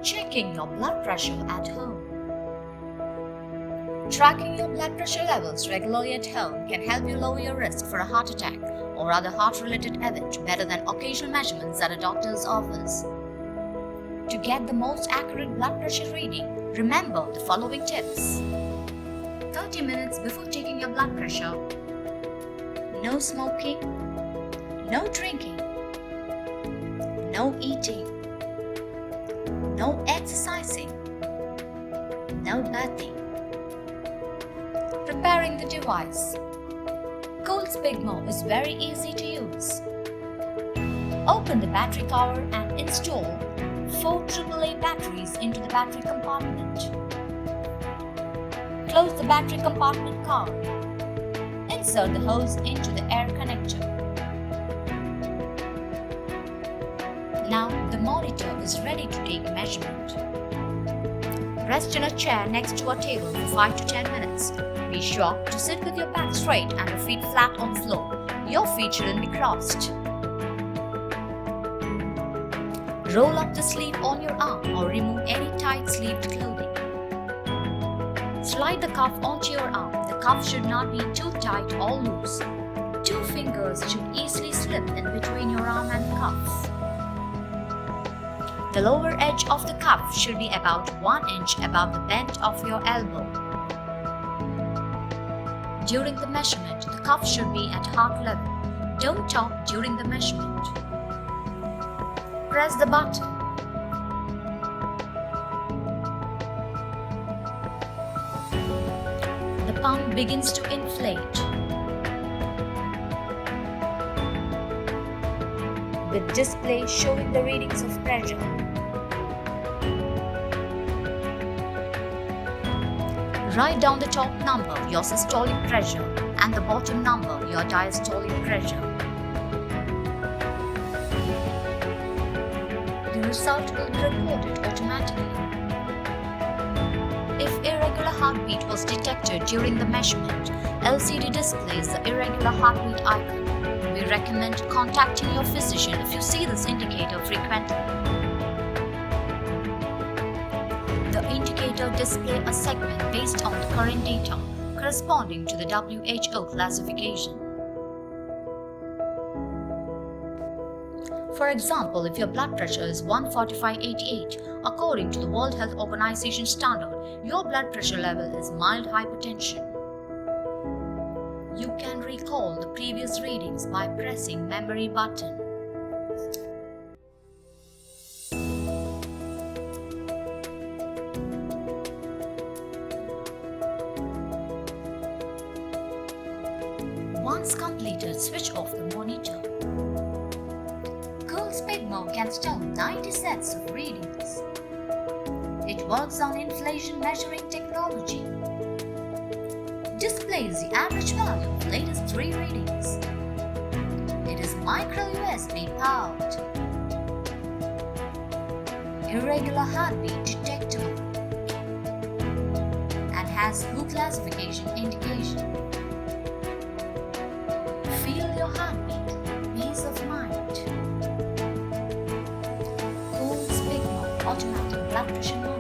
Checking your blood pressure at home. Tracking your blood pressure levels regularly at home can help you lower your risk for a heart attack or other heart-related event better than occasional measurements at a doctor's office. To get the most accurate blood pressure reading, remember the following tips. 30 minutes before taking your blood pressure. No smoking. No drinking. No eating. No exercising. No bathing. Preparing the device. Cool Spigmo is very easy to use. Open the battery cover and install 4 AAA batteries into the battery compartment. Close the battery compartment cover. Insert the hose into the air connector. Now the monitor is ready to take a measurement. Rest in a chair next to a table for 5 to 10 minutes. Be sure to sit with your back straight and your feet flat on the floor. Your feet shouldn't be crossed. Roll up the sleeve on your arm or remove any tight-sleeved clothing. Slide the cuff onto your arm. The cuff should not be too tight or loose. 2 fingers should easily slip in between your arm and the cuff. The lower edge of the cuff should be about 1 inch above the bend of your elbow. During the measurement, the cuff should be at heart level. Don't talk during the measurement. Press the button. The pump begins to inflate. With display showing the readings of pressure. Write down the top number, your systolic pressure, and the bottom number, your diastolic pressure. The result will be recorded automatically. If irregular heartbeat was detected during the measurement, LCD displays the irregular heartbeat icon. We recommend contacting your physician if you see this indicator frequently. The indicator displays a segment based on the current data corresponding to the WHO classification. For example, if your blood pressure is 145/88, according to the World Health Organization standard, your blood pressure level is mild hypertension. You can recall the previous readings by pressing memory button. Once completed, switch off the monitor. Cool Spigmo can store 90 sets of readings. It works on inflation measuring technology. Displays the average value of the latest 3 readings. It is micro USB powered. Irregular heartbeat detectable and has WHO classification indication. Feel your heartbeat, peace of mind. Cool Spigmo automatic blood pressure monitor.